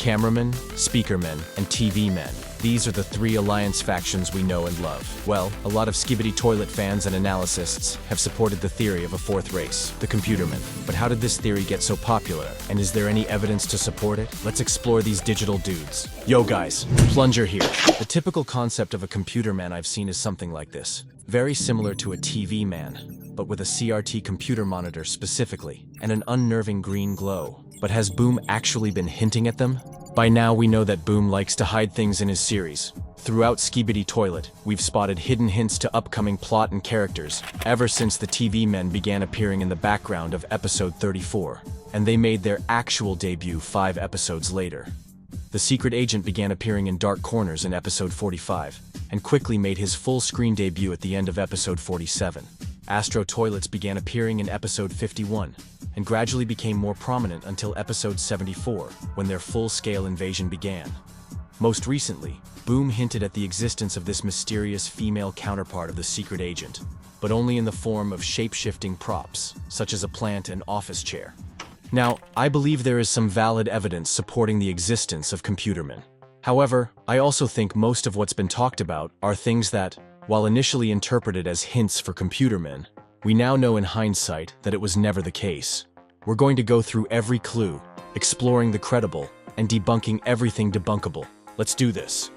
Cameramen, Speakermen, and TV Men. These are the three alliance factions we know and love. Well, a lot of Skibidi Toilet fans and analysts have supported the theory of a fourth race, the computermen. But how did this theory get so popular? And is there any evidence to support it? Let's explore these digital dudes. Yo guys, plunger here. The typical concept of a computerman I've seen is something like this. Very similar to a TV man, but with a CRT computer monitor specifically, and an unnerving green glow. But has Boom actually been hinting at them? By now we know that Boom likes to hide things in his series. Throughout Skibidi Toilet, we've spotted hidden hints to upcoming plot and characters, ever since the TV men began appearing in the background of episode 34, and they made their actual debut 5 episodes later. The secret agent began appearing in dark corners in episode 45, and quickly made his full-screen debut at the end of episode 47. Astro Toilets began appearing in episode 51, and gradually became more prominent until episode 74, when their full-scale invasion began. Most recently, Boom hinted at the existence of this mysterious female counterpart of the secret agent, but only in the form of shape-shifting props, such as a plant and office chair. Now, I believe there is some valid evidence supporting the existence of computermen. However, I also think most of what's been talked about are things that, while initially interpreted as hints for computermen, we now know in hindsight that it was never the case. We're going to go through every clue, exploring the credible, and debunking everything debunkable. Let's do this.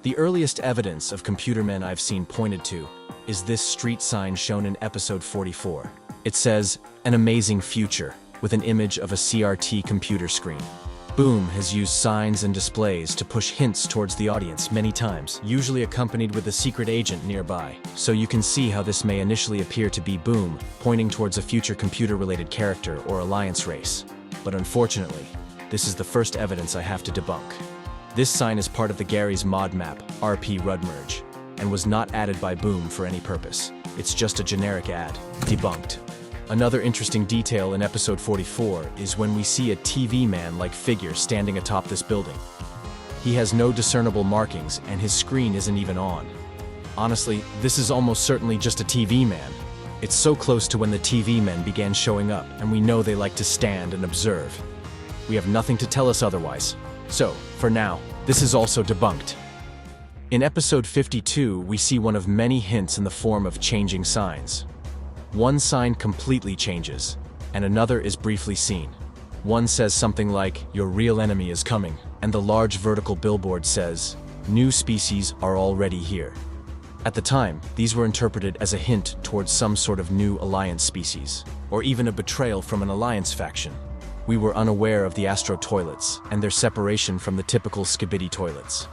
The earliest evidence of computermen I've seen pointed to is this street sign shown in episode 44. It says, "An amazing future," with an image of a CRT computer screen. Boom has used signs and displays to push hints towards the audience many times, usually accompanied with a secret agent nearby. So you can see how this may initially appear to be Boom, pointing towards a future computer-related character or alliance race. But unfortunately, this is the first evidence I have to debunk. This sign is part of the Gary's mod map, RP Rudmerge, and was not added by Boom for any purpose. It's just a generic ad. Debunked. Another interesting detail in episode 44 is when we see a TV man-like figure standing atop this building. He has no discernible markings and his screen isn't even on. Honestly, this is almost certainly just a TV man. It's so close to when the TV men began showing up, and we know they like to stand and observe. We have nothing to tell us otherwise. So, for now, this is also debunked. In episode 52, we see one of many hints in the form of changing signs. One sign completely changes, and another is briefly seen. One says something like, "Your real enemy is coming," and the large vertical billboard says, "New species are already here." At the time, these were interpreted as a hint towards some sort of new alliance species, or even a betrayal from an alliance faction. We were unaware of the Astro Toilets and their separation from the typical Skibidi Toilets.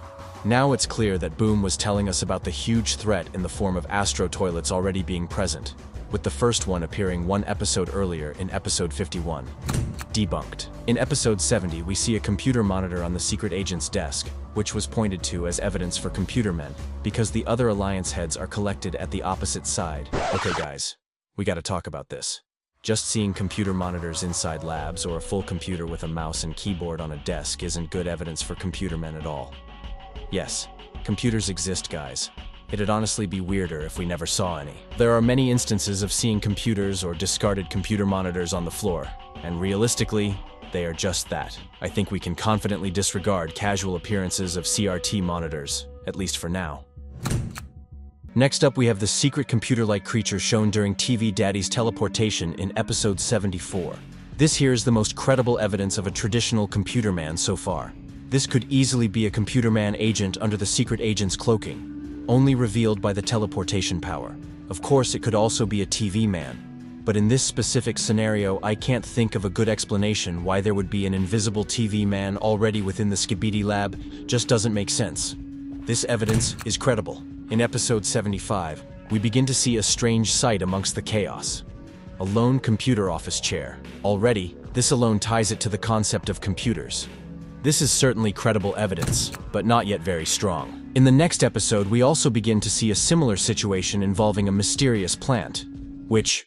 Now it's clear that Boom was telling us about the huge threat in the form of Astro Toilets already being present, with the first one appearing one episode earlier in episode 51. Debunked. In episode 70, we see a computer monitor on the secret agent's desk, which was pointed to as evidence for computermen, because the other alliance heads are collected at the opposite side. Okay guys, we gotta talk about this. Just seeing computer monitors inside labs or a full computer with a mouse and keyboard on a desk isn't good evidence for computermen at all. Yes, computers exist, guys. It'd honestly be weirder if we never saw any. There are many instances of seeing computers or discarded computer monitors on the floor, and realistically, they are just that. I think we can confidently disregard casual appearances of CRT monitors, at least for now. Next up, we have the secret computer-like creature shown during TV Daddy's teleportation in episode 74. This here is the most credible evidence of a traditional computerman so far. This could easily be a computerman agent under the secret agent's cloaking, only revealed by the teleportation power. Of course, it could also be a TV man, but in this specific scenario, I can't think of a good explanation why there would be an invisible TV man already within the Skibidi lab. Just doesn't make sense. This evidence is credible. In episode 75, we begin to see a strange sight amongst the chaos. A lone computer office chair. Already, this alone ties it to the concept of computers. This is certainly credible evidence, but not yet very strong. In the next episode, we also begin to see a similar situation involving a mysterious plant, which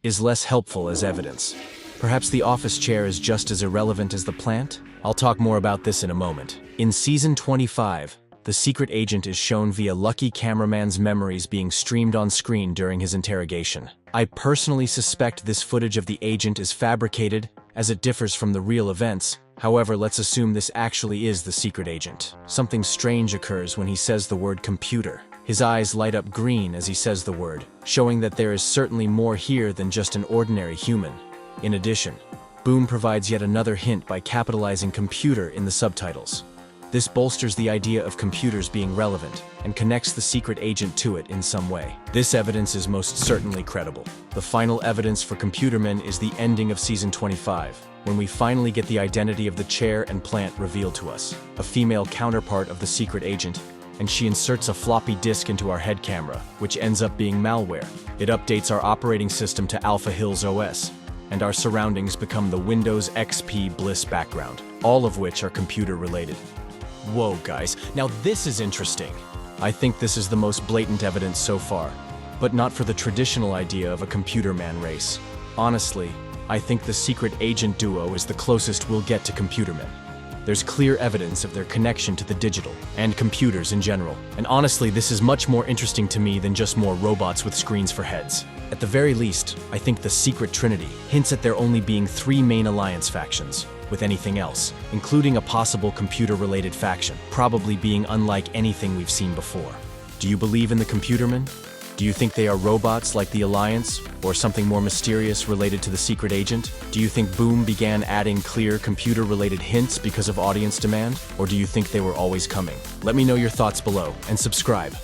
is less helpful as evidence. Perhaps the office chair is just as irrelevant as the plant? I'll talk more about this in a moment. In season 25, the secret agent is shown via Lucky Cameraman's memories being streamed on screen during his interrogation. I personally suspect this footage of the agent is fabricated, as it differs from the real events, However, let's assume this actually is the secret agent. Something strange occurs when he says the word computer. His eyes light up green as he says the word, showing that there is certainly more here than just an ordinary human. In addition, Boom provides yet another hint by capitalizing computer in the subtitles. This bolsters the idea of computers being relevant and connects the secret agent to it in some way. This evidence is most certainly credible. The final evidence for Computermen is the ending of Season 25, when we finally get the identity of the chair and plant revealed to us, a female counterpart of the secret agent, and she inserts a floppy disk into our head camera, which ends up being malware. It updates our operating system to Alpha Hills OS, and our surroundings become the Windows XP Bliss background, all of which are computer-related. Whoa, guys, now this is interesting. I think this is the most blatant evidence so far, but not for the traditional idea of a computerman race. Honestly, I think the secret agent duo is the closest we'll get to computermen. There's clear evidence of their connection to the digital and computers in general. And honestly, this is much more interesting to me than just more robots with screens for heads. At the very least, I think the Secret Trinity hints at there only being 3 main alliance factions, with anything else, including a possible computer-related faction, probably being unlike anything we've seen before. Do you believe in the computermen? Do you think they are robots like the Alliance, or something more mysterious related to the secret agent? Do you think Boom began adding clear computer-related hints because of audience demand? Or do you think they were always coming? Let me know your thoughts below, and subscribe.